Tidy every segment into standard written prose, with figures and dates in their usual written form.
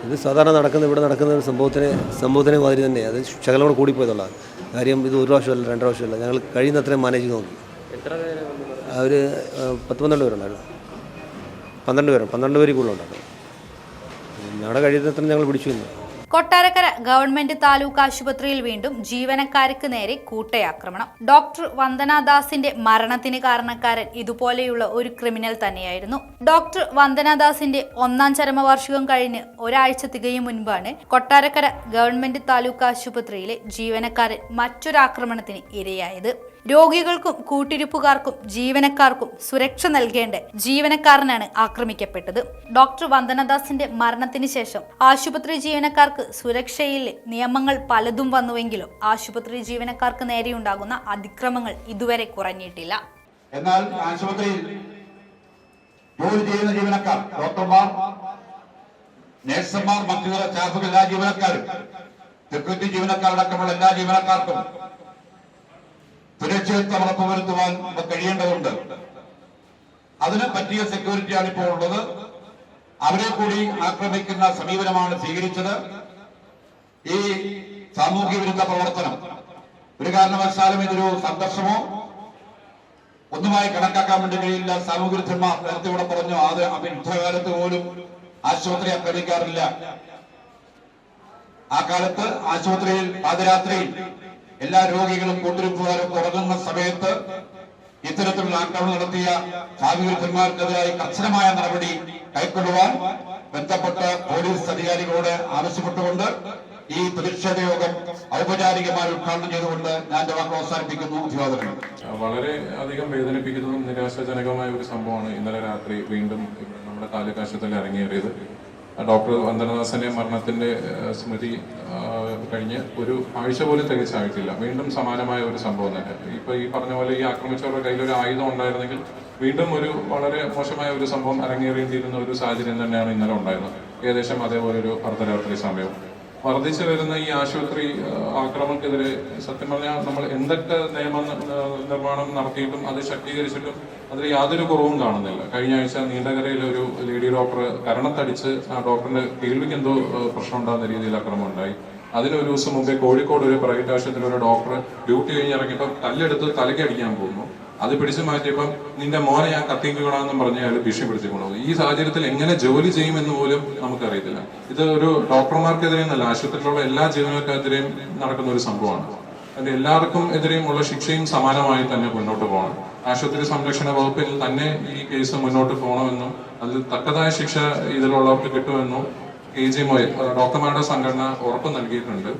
ഇത് സാധാരണ ഇവിടെ നടക്കുന്ന ഒരു സംഭവത്തിനെ മാതിരി തന്നെ. അത് ശകലം കൂടെ കൂടിപ്പോയതുള്ളതാണ് കാര്യം. ഇത് ഒരു പ്രാവശ്യമല്ല 2 പ്രാവശ്യമല്ല, ഞങ്ങൾ കഴിയുന്നത്രയും മാനേജ് നോക്കി. അവർ 10-12 പേരുണ്ടായിരുന്നു. 12 പേര് കൂടുതലുണ്ടായിരുന്നു. ഞങ്ങളുടെ കഴിയുന്നത്ര ഞങ്ങൾ പിടിച്ചു നിന്നു. കൊട്ടാരക്കര ഗവൺമെന്റ് താലൂക്ക് ആശുപത്രിയിൽ വീണ്ടും ജീവനക്കാർക്ക് നേരെ കൂട്ടയാക്രമണം. ഡോക്ടർ വന്ദനാദാസിന്റെ മരണത്തിന് കാരണക്കാരൻ ഇതുപോലെയുള്ള ഒരു ക്രിമിനൽ തന്നെയായിരുന്നു. ഡോക്ടർ വന്ദനാദാസിന്റെ 1ാം ചരമവാർഷികം കഴിഞ്ഞ് ഒരാഴ്ച തികയും മുൻപാണ് കൊട്ടാരക്കര ഗവൺമെന്റ് താലൂക്ക് ആശുപത്രിയിലെ ജീവനക്കാരൻ മറ്റൊരാക്രമണത്തിന് ഇരയായത്. രോഗികൾക്കും കൂട്ടിരിപ്പുകാർക്കും ജീവനക്കാർക്കും സുരക്ഷ നൽകേണ്ട ജീവനക്കാരനാണ് ആക്രമിക്കപ്പെട്ടത്. ഡോക്ടർ വന്ദനദാസിന്റെ മരണത്തിന് ശേഷം ആശുപത്രി ജീവനക്കാർക്ക് സുരക്ഷയിലെ നിയമങ്ങൾ പലതും വന്നുവെങ്കിലും ആശുപത്രി ജീവനക്കാർക്ക് നേരെയുണ്ടാകുന്ന അതിക്രമങ്ങൾ ഇതുവരെ കുറഞ്ഞിട്ടില്ല. എന്നാൽ ആശുപത്രിയിൽ ജോലി ചെയ്യുന്ന ജീവനക്കാർ, ഡോക്ടർമാർ, നഴ്സുമാർ, മറ്റു സ്റ്റാഫുകൾ, എല്ലാ ജീവനക്കാരും, സെക്യൂരിറ്റി ജീവനക്കാരടക്കമുള്ള എല്ലാ ജീവനക്കാർക്കും സുരക്ഷിതത്വം ഉറപ്പുവരുത്തുവാൻ കഴിയേണ്ടതുണ്ട്. അതിന് പറ്റിയ സെക്യൂരിറ്റിയാണ് ഇപ്പോൾ ഉള്ളത്. അവരെ കൂടി ആക്രമിക്കുന്ന സമീപനമാണ് സ്വീകരിച്ചത്. ഈ സാമൂഹ്യ വിരുദ്ധ പ്രവർത്തനം ഒരു കാരണവശാലും ഇതൊരു സംഘർഷമോ ഒന്നുമായി കണക്കാക്കാൻ വേണ്ടി കഴിയില്ല. സാമൂഹ്യ വിരുദ്ധന്മാർ നേരത്തെ ഇവിടെ പറഞ്ഞു, അത് യുദ്ധകാലത്ത് പോലും ആശുപത്രി ആക്രമിക്കാറില്ല. ആ കാലത്ത് ആശുപത്രിയിൽ പാതിരാത്രിയിൽ എല്ലാ രോഗികളും കൂട്ടിരിപ്പുകാരും ഉറങ്ങുന്ന സമയത്ത് ഇത്തരത്തിലുള്ള ആക്രമണം നടത്തിയ സാമൂഹ്യവിരുദ്ധന്മാർക്കെതിരായി കർശനമായ നടപടി കൈക്കൊള്ളുവാൻ ബന്ധപ്പെട്ട പോലീസ് അധികാരികളോട് ആവശ്യപ്പെട്ടുകൊണ്ട് ഈ പ്രതിഷേധ യോഗം ഔപചാരികമായി ഉദ്ഘാടനം ചെയ്തുകൊണ്ട് ഞാൻ എന്റെ വാക്ക് അവസാനിപ്പിക്കുന്നു. അഭിവാദനങ്ങൾ. വളരെ അധികം വേദനിപ്പിക്കുന്നതും നിരാശാജനകമായ ഒരു സംഭവമാണ് ഇന്നലെ രാത്രി വീണ്ടും നമ്മുടെ താലൂക്ക് ആശുപത്രിയിൽ ഇറങ്ങിയേറിയത്. ഡോക്ടർ വന്ദനദാസിന്റെ മരണത്തിന്റെ സ്മൃതി കഴിഞ്ഞ് ഒരു ആഴ്ച പോലും തികച്ചായിട്ടില്ല. വീണ്ടും സമാനമായ ഒരു സംഭവം തന്നെ. ഇപ്പൊ ഈ പറഞ്ഞ പോലെ ഈ ആക്രമിച്ചവരുടെ കയ്യിൽ ഒരു ആയുധം ഉണ്ടായിരുന്നെങ്കിൽ വീണ്ടും ഒരു വളരെ മോശമായ ഒരു സംഭവം അരങ്ങേറിയിരുന്ന ഒരു സാഹചര്യം തന്നെയാണ് ഇന്നലെ ഉണ്ടായിരുന്നത്. ഏകദേശം അതേപോലെ ഒരു അർദ്ധരാത്രി സമയവും വർദ്ധിച്ചു വരുന്ന ഈ ആശുപത്രി ആക്രമണക്കെതിരെ സത്യം പറഞ്ഞാൽ നമ്മൾ എന്തൊക്കെ നിയമ നിർമ്മാണം നടത്തിയിട്ടും അത് ശക്തീകരിച്ചിട്ടും അതിൽ യാതൊരു കുറവും കാണുന്നില്ല. കഴിഞ്ഞ ആഴ്ച നീണ്ടകരയിൽ ഒരു ലേഡി ഡോക്ടർ കരണത്തടിച്ച് ആ ഡോക്ടറിന്റെ കേൾവിക്ക് എന്തോ പ്രശ്നം ഉണ്ടാകുന്ന രീതിയിൽ ആക്രമണം ഉണ്ടായി. അതിനൊരു ദിവസം മുമ്പേ കോഴിക്കോട് ഒരു പ്രൈവറ്റ് ആശുപത്രിയിൽ ഒരു ഡോക്ടർ ഡ്യൂട്ടി കഴിഞ്ഞിറങ്ങിയപ്പോൾ കല്ലെടുത്ത് തലയ്ക്കടിക്കാൻ പോകുന്നു. അത് പിടിച്ചു മാറ്റിയപ്പം നിന്റെ മോനെ ഞാൻ കത്തിക്കുകയാണെന്നും പറഞ്ഞ് അയാൾ ഭീഷണി പിടിച്ചുകൊണ്ടു. ഈ സാഹചര്യത്തിൽ എങ്ങനെ ജോലി ചെയ്യുമെന്ന് പോലും നമുക്കറിയത്തില്ല. ഇത് ഒരു ഡോക്ടർമാർക്കെതിരെ എന്നല്ല, ആശുപത്രിയിലുള്ള എല്ലാ ജീവനക്കാർക്കെതിരെയും നടക്കുന്ന ഒരു സംഭവമാണ്. അതിന്റെ എല്ലാവർക്കും എതിരെയും ഉള്ള ശിക്ഷയും സമാനമായി തന്നെ മുന്നോട്ട് പോകണം. ആശുപത്രി സംരക്ഷണ വകുപ്പിൽ തന്നെ ഈ കേസ് മുന്നോട്ട് പോകണമെന്നും അതിൽ തക്കതായ ശിക്ഷ ഇതിലുള്ളവർക്ക് കിട്ടുമെന്നും KGMOI ഡോക്ടർമാരുടെ സംഘടന ഉറപ്പ് നൽകിയിട്ടുണ്ട്.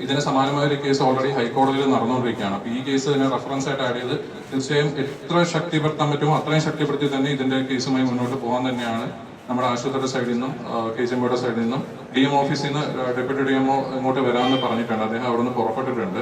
ഇതിന് സമാനമായ ഒരു കേസ് ഓൾറെഡി ഹൈക്കോടതിയിൽ നടന്നുകൊണ്ടിരിക്കുകയാണ്. അപ്പൊ ഈ കേസ് ഇതിനെ റെഫറൻസ് ആയിട്ട് ആഡ് ചെയ്ത് തീർച്ചയായും എത്ര ശക്തിപ്പെടുത്താൻ പറ്റുമോ അത്രയും ശക്തിപ്പെടുത്തി തന്നെ ഇതിന്റെ കേസുമായി മുന്നോട്ട് പോകാൻ തന്നെയാണ് നമ്മുടെ ആശുപത്രിയുടെ സൈഡിൽ നിന്നും KGMOയുടെ സൈഡിൽ നിന്നും DM ഓഫീസിൽ നിന്ന് ഡെപ്യൂട്ടി DMO ഇങ്ങോട്ട് വരാമെന്ന് പറഞ്ഞിട്ടുണ്ട്. അദ്ദേഹം അവിടെ നിന്ന് പുറപ്പെട്ടിട്ടുണ്ട്.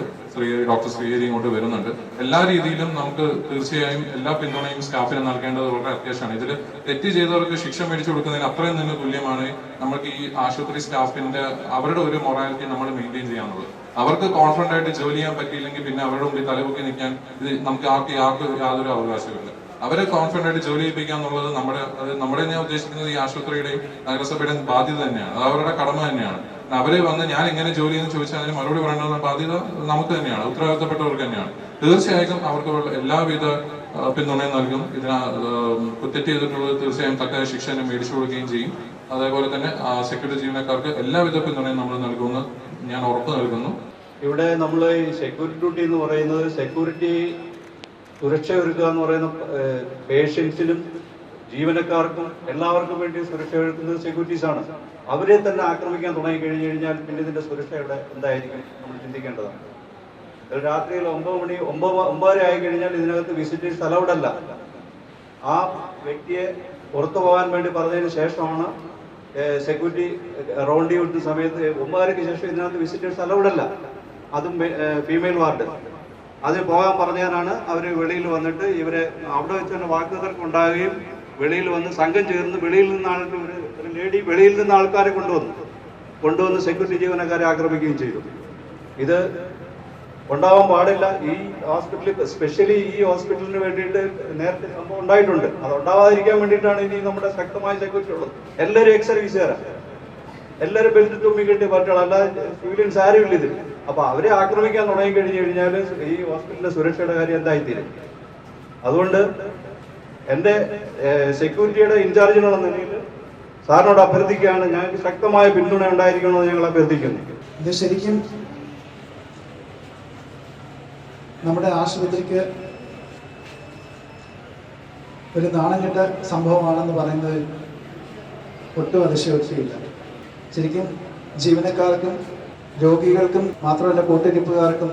ഡോക്ടർ ശ്രീഹരി ഇങ്ങോട്ട് വരുന്നുണ്ട്. എല്ലാ രീതിയിലും നമുക്ക് തീർച്ചയായും എല്ലാ പിന്തുണയും സ്റ്റാഫിന് നൽകേണ്ടത് വളരെ അത്യാവശ്യമാണ്. ഇതിൽ തെറ്റ് ചെയ്തവർക്ക് ശിക്ഷ മേടിച്ചു കൊടുക്കുന്നതിന് അത്രയും തന്നെ തുല്യമാണ് നമുക്ക് ഈ ആശുപത്രി സ്റ്റാഫിന്റെ അവരുടെ ഒരു മൊറാലിറ്റി നമ്മൾ മെയിൻറ്റെയിൻ ചെയ്യാനുള്ളത്. അവർക്ക് കോൺഫിഡന്റ് ആയിട്ട് ജോലി ചെയ്യാൻ പറ്റിയില്ലെങ്കിൽ പിന്നെ അവരുടെ മുമ്പിൽ തലപൊക്കി നിൽക്കാൻ ഇത് നമുക്ക് ആർക്കും യാതൊരു അവകാശമില്ല. അവരെ കോൺഫിഡന്റ് ആയിട്ട് ജോലി ചെയ്യിപ്പിക്കുക എന്നുള്ളത് നമ്മുടെ ഞാൻ ഉദ്ദേശിക്കുന്നത് ഈ ആശുപത്രിയുടെയും നഗരസഭയുടെയും ബാധ്യത തന്നെയാണ്. അത് അവരുടെ കടമ തന്നെയാണ്. അവരെ വന്ന് ഞാൻ എങ്ങനെ ജോലി എന്ന് ചോദിച്ചാൽ അതിന് മറുപടി പറയേണ്ട ബാധ്യത നമുക്ക് തന്നെയാണ്, ഉത്തരവാദിത്തപ്പെട്ടവർക്ക് തന്നെയാണ്. തീർച്ചയായും അവർക്ക് എല്ലാവിധ പിന്തുണയും നൽകും. ഇതിന് കുറ്ററ്റ് ചെയ്തിട്ടുള്ളത് തീർച്ചയായും തക്ക ശിക്ഷ മേടിച്ചു കൊടുക്കുകയും ചെയ്യും. അതേപോലെ തന്നെ സെക്യൂരിറ്റി ജീവനക്കാർക്ക് എല്ലാവിധ പിന്തുണയും നമ്മൾ നൽകുമെന്ന് ഞാൻ ഉറപ്പ് നൽകുന്നു. ഇവിടെ നമ്മൾ ഈ സെക്യൂരിറ്റി ഡ്യൂട്ടി എന്ന് പറയുന്നത് സെക്യൂരിറ്റി സുരക്ഷ ഒരുക്കുക എന്ന് പറയുന്ന പേഷ്യൻസിനും ജീവനക്കാർക്കും എല്ലാവർക്കും വേണ്ടി സുരക്ഷ ഒരുക്കുന്നത് സെക്യൂരിറ്റീസാണ്. അവരെ തന്നെ ആക്രമിക്കാൻ തുടങ്ങി കഴിഞ്ഞു കഴിഞ്ഞാൽ പിന്നെ ഇതിന്റെ സുരക്ഷ ഇവിടെ എന്തായിരിക്കും നമ്മൾ ചിന്തിക്കേണ്ടതാണ്. രാത്രിയിൽ 9 ആയി കഴിഞ്ഞാൽ ഇതിനകത്ത് വിസിറ്റേഴ്സ് അലൗഡ് അല്ല. ആ വ്യക്തിയെ പുറത്തു പോകാൻ വേണ്ടി പറഞ്ഞതിന് ശേഷമാണ് സെക്യൂരിറ്റി റൗണ്ട് ചെയ്യുന്ന സമയത്ത് 9:30 ശേഷം ഇതിനകത്ത് വിസിറ്റേഴ്സ് അലൗഡ് അല്ല. അതും ഫീമെയിൽ വാർഡ്. അതിന് പോകാൻ പറഞ്ഞാലാണ് അവർ വെളിയിൽ വന്നിട്ട് ഇവരെ അവിടെ വെച്ച് തന്നെ വാക്കുതർക്കം ഉണ്ടാകുകയും വെളിയിൽ വന്ന് സംഘം ചേർന്ന് വെളിയിൽ നിന്നാണ് ഒരു ലേഡി വെളിയിൽ നിന്ന് ആൾക്കാരെ കൊണ്ടുവന്ന് സെക്യൂരിറ്റി ജീവനക്കാരെ ആക്രമിക്കുകയും ചെയ്തു. ഇത് ഉണ്ടാവാൻ പാടില്ല. ഈ ഹോസ്പിറ്റലിൽ സ്പെഷ്യലി ഈ ഹോസ്പിറ്റലിന് വേണ്ടിയിട്ട് നേരത്തെ സംഭവം ഉണ്ടായിട്ടുണ്ട്. അത് ഉണ്ടാവാതിരിക്കാൻ വേണ്ടിയിട്ടാണ് ഇനി നമ്മുടെ ശക്തമായ സെക്യൂരിറ്റി ഉള്ളത്. എല്ലാവരും എക്സ് സർവീസുകാരാണ്. എല്ലാവരും ബെൽറ്റ് തുമ്പി കെട്ടിയ പാർട്ടികൾ, അല്ലാതെ സിവിലിയൻസ് ആരും ഇല്ല ഇതിൽ. അപ്പൊ അവരെ ആക്രമിക്കാൻ തുടങ്ങി കഴിഞ്ഞു കഴിഞ്ഞാൽ ഈ ഹോസ്പിറ്റലിലെ സുരക്ഷയുടെ കാര്യം എന്തായിത്തീരും? അതുകൊണ്ട് എൻ്റെ സെക്യൂരിറ്റിയുടെ ഇൻചാർജ് എന്നുള്ള നിലയിൽ സാറിനോട് അഭ്യർത്ഥിക്കുകയാണ്, ഞങ്ങൾക്ക് ശക്തമായ പിന്തുണ ഉണ്ടായിരിക്കണമെന്ന് ഞങ്ങൾ അഭ്യർത്ഥിക്കുന്നു. ഇത് ശരിക്കും നമ്മുടെ ആശുപത്രിക്ക് ഒരു നാണംകെട്ട സംഭവമാണെന്ന് പറയുന്നതിൽ ഒട്ടും അതിശയോക്തിയില്ല. ശരിക്കും ജീവനക്കാർക്കും രോഗികൾക്കും മാത്രമല്ല കൂട്ടിരിപ്പുകാർക്കും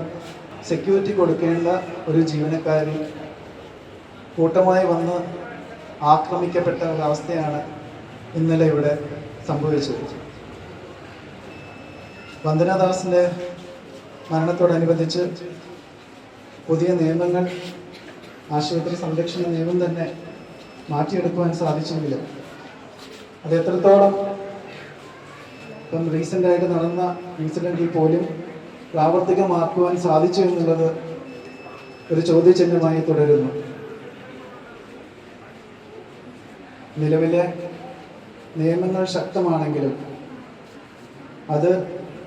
സെക്യൂരിറ്റി കൊടുക്കേണ്ട ഒരു ജീവനക്കാരിൽ കൂട്ടമായി വന്ന് ആക്രമിക്കപ്പെട്ട ഒരവസ്ഥയാണ് ഇന്നലെ ഇവിടെ സംഭവിച്ചത്. വന്ദനാദാസിൻ്റെ മരണത്തോടനുബന്ധിച്ച് പുതിയ നിയമങ്ങൾ, ആശുപത്രി സംരക്ഷണ നിയമം തന്നെ മാറ്റിയെടുക്കുവാൻ സാധിച്ചെങ്കിലും അത് എത്രത്തോളം ഇപ്പം റീസെൻ്റായിട്ട് നടന്ന ഇൻസിഡൻറ്റിൽ പോലും പ്രാവർത്തികമാക്കുവാൻ സാധിച്ചു എന്നുള്ളത് ഒരു ചോദ്യചിഹ്നമായി തുടരുന്നു. നിലവിലെ നിയമങ്ങൾ ശക്തമാണെങ്കിലും അത്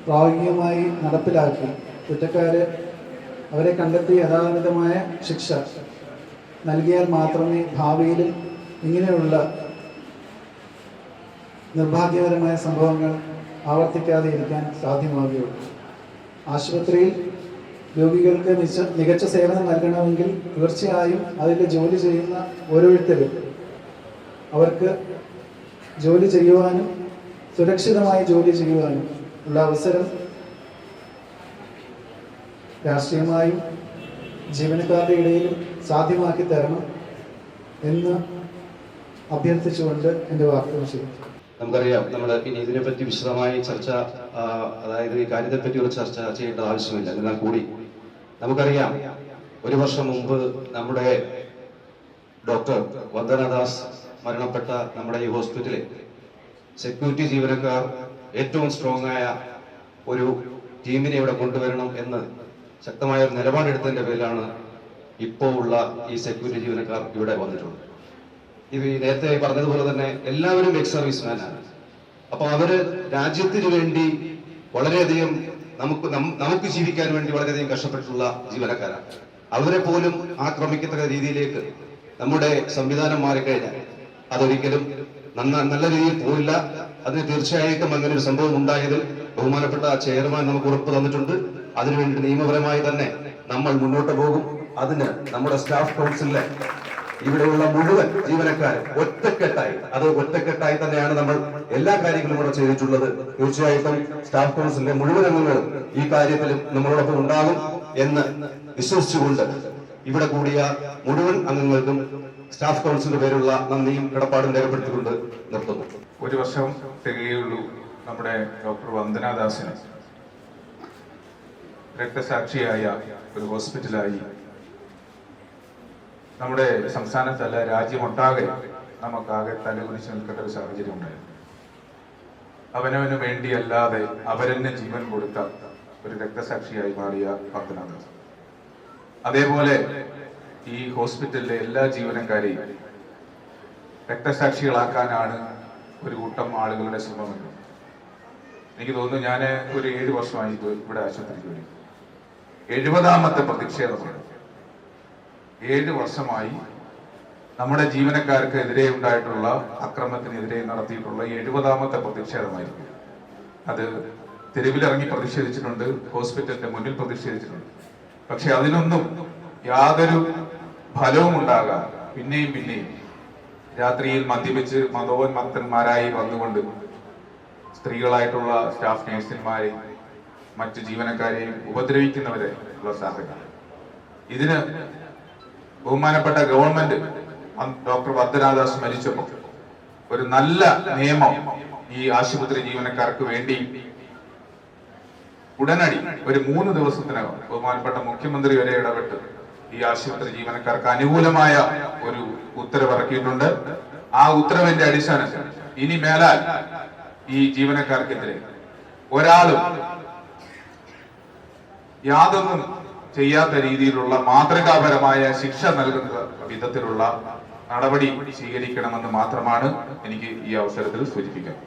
പ്രായോഗികമായി നടപ്പിലാക്കി കുറ്റക്കാരെ അവരെ കണ്ടെത്തി യഥാവിധമായ ശിക്ഷ നൽകിയാൽ മാത്രമേ ഭാവിയിലും ഇങ്ങനെയുള്ള നിർഭാഗ്യകരമായ സംഭവങ്ങൾ ആവർത്തിക്കാതെ ഇരിക്കാൻ സാധ്യമാവുകയുള്ളൂ. ആശുപത്രിയിൽ രോഗികൾക്ക് മികച്ച സേവനം നൽകണമെങ്കിൽ തീർച്ചയായും അതിൽ ജോലി ചെയ്യുന്ന ഓരോരുത്തരും അവർക്ക് ജോലി ചെയ്യുവാനും സുരക്ഷിതമായി ജോലി ചെയ്യുവാനും ഉള്ള അവസരം രാഷ്ട്രീയമായും ജീവനക്കാരുടെ ഇടയിലും സാധ്യമാക്കി തരണം എന്ന് അഭ്യർത്ഥിച്ചുകൊണ്ട് എൻ്റെ വാക്കുകൾ ചെയ്യും. നമുക്കറിയാം, നമ്മൾ ഇനി ഇതിനെപ്പറ്റി വിശദമായി ചർച്ച, അതായത് ഈ കാര്യത്തെപ്പറ്റിയുള്ള ചർച്ച ചെയ്യേണ്ട ആവശ്യമില്ല. എന്നാൽ കൂടി നമുക്കറിയാം, ഒരു വർഷം മുമ്പ് നമ്മുടെ ഡോക്ടർ വന്ദനാദാസ് മരണപ്പെട്ട നമ്മുടെ ഈ ഹോസ്പിറ്റലിൽ സെക്യൂരിറ്റി ജീവനക്കാർ ഏറ്റവും സ്ട്രോങ് ആയ ഒരു ടീമിനെ ഇവിടെ കൊണ്ടുവരണം എന്ന് ശക്തമായ ഒരു നിലപാടെടുത്തതിന്റെ പേരിലാണ് ഇപ്പോൾ ഉള്ള ഈ സെക്യൂരിറ്റി ജീവനക്കാർ ഇവിടെ വന്നിട്ടുള്ളത്. ഇത് നേരത്തെ പറഞ്ഞതുപോലെ തന്നെ എല്ലാവരും എക്സ് സർവീസ്മാനാണ്. അപ്പൊ അവര് രാജ്യത്തിന് വേണ്ടി വളരെയധികം നമുക്ക് ജീവിക്കാൻ വേണ്ടി വളരെയധികം കഷ്ടപ്പെട്ടിട്ടുള്ള ജീവനക്കാരാണ്. അവരെ പോലും ആക്രമിക്കത്തക്ക രീതിയിലേക്ക് നമ്മുടെ സംവിധാനം മാറിക്കഴിഞ്ഞാൽ അതൊരിക്കലും നല്ല രീതിയിൽ പോയില്ല. അതിന് തീർച്ചയായിട്ടും അങ്ങനെ ഒരു സംഭവം ഉണ്ടായതിൽ ബഹുമാനപ്പെട്ട ചെയർമാൻ നമുക്ക് ഉറപ്പ് തന്നിട്ടുണ്ട്. അതിനുവേണ്ടി നിയമപരമായി തന്നെ നമ്മൾ മുന്നോട്ട് പോകും. അതിന് നമ്മുടെ സ്റ്റാഫ് കൗൺസിലിലെ ഇവിടെയുള്ള മുഴുവൻ ജീവനക്കാരും ഒറ്റക്കെട്ടായി തന്നെയാണ് നമ്മൾ എല്ലാ കാര്യങ്ങളും ഇവിടെ ചെയ്തിട്ടുള്ളത്. തീർച്ചയായിട്ടും സ്റ്റാഫ് കൗൺസിലിലെ മുഴുവൻ അംഗങ്ങളും ഈ കാര്യത്തിലും നമ്മളോടൊപ്പം ഉണ്ടാകും എന്ന് വിശ്വസിച്ചുകൊണ്ട് ഇവിടെ കൂടിയ മുഴുവൻ അംഗങ്ങൾക്കും സ്റ്റാഫ് കൗൺസിലിന്റെ പേരുള്ള നന്ദിയും കടപ്പാടും രേഖപ്പെടുത്തിക്കൊണ്ട് നിർത്തുന്നു. ഒരു വർഷം തികയുള്ളൂ നമ്മുടെ ഡോക്ടർ വന്ദനാദാസിന് രക്തസാക്ഷിയായ ഒരു ഹോസ്പിറ്റലായി നമ്മുടെ സംസ്ഥാനത്തല്ല രാജ്യമൊട്ടാകെ നമുക്കാകെ തലകുനിച്ച് നിൽക്കേണ്ട ഒരു സാഹചര്യം ഉണ്ടായിരുന്നു. അവനവന് വേണ്ടിയല്ലാതെ അവരെന്നെ ജീവൻ കൊടുത്ത ഒരു രക്തസാക്ഷിയായി മാറിയ വന്ദനാദാസ്. അതേപോലെ ഈ ഹോസ്പിറ്റലിലെ എല്ലാ ജീവനക്കാരെയും രക്തസാക്ഷികളാക്കാനാണ് ഒരു കൂട്ടം ആളുകളുടെ ശ്രമമുണ്ട്. എനിക്ക് തോന്നുന്നു, ഞാൻ ഒരു 7 വർഷമായി ഇവിടെ ആശുപത്രിക്ക് വരും. 70ാമത്തെ പ്രതിഷേധമാണ്. 7 വർഷമായി നമ്മുടെ ജീവനക്കാർക്കെതിരെ ഉണ്ടായിട്ടുള്ള അക്രമത്തിനെതിരെ നടത്തിയിട്ടുള്ള 70ാമത്തെ പ്രതിഷേധമായിരിക്കും. അത് തെരുവിലിറങ്ങി പ്രതിഷേധിച്ചിട്ടുണ്ട്, ഹോസ്പിറ്റലിന്റെ മുന്നിൽ പ്രതിഷേധിച്ചിട്ടുണ്ട്. പക്ഷെ അതിനൊന്നും യാതൊരു ഫലവും ഉണ്ടാകാൻ പിന്നെയും രാത്രിയിൽ മദ്യപിച്ച് മതോന്മത്തന്മാരായി വന്നുകൊണ്ട് സ്ത്രീകളായിട്ടുള്ള സ്റ്റാഫ് നഴ്സുമാരെയും മറ്റു ജീവനക്കാരെയും ഉപദ്രവിക്കുന്നവരെ ഉള്ള സാഹചര്യം. ഇതിന് ബഹുമാനപ്പെട്ട ഗവൺമെന്റ് ഡോക്ടർ വന്ദനാദാസ് മരിച്ചപ്പോൾ ഒരു നല്ല നിയമം ഈ ആശുപത്രി ജീവനക്കാർക്ക് വേണ്ടി ഉടനടി ഒരു 3 ദിവസത്തിനകം ബഹുമാനപ്പെട്ട മുഖ്യമന്ത്രി വരെ ഇടപെട്ട് ഈ ആശുപത്രി ജീവനക്കാർക്ക് അനുകൂലമായ ഒരു ഉത്തരവിറക്കിയിട്ടുണ്ട്. ആ ഉത്തരവിന്റെ അടിസ്ഥാനത്തിൽ ഇനി മേലാൽ ഈ ജീവനക്കാർക്കെതിരെ ഒരാളും യാതൊന്നും ചെയ്യാത്ത രീതിയിലുള്ള മാതൃകാപരമായ ശിക്ഷ നൽകുന്ന വിധത്തിലുള്ള നടപടി സ്വീകരിക്കണമെന്ന് മാത്രമാണ് എനിക്ക് ഈ അവസരത്തിൽ സൂചിപ്പിക്കുന്നത്.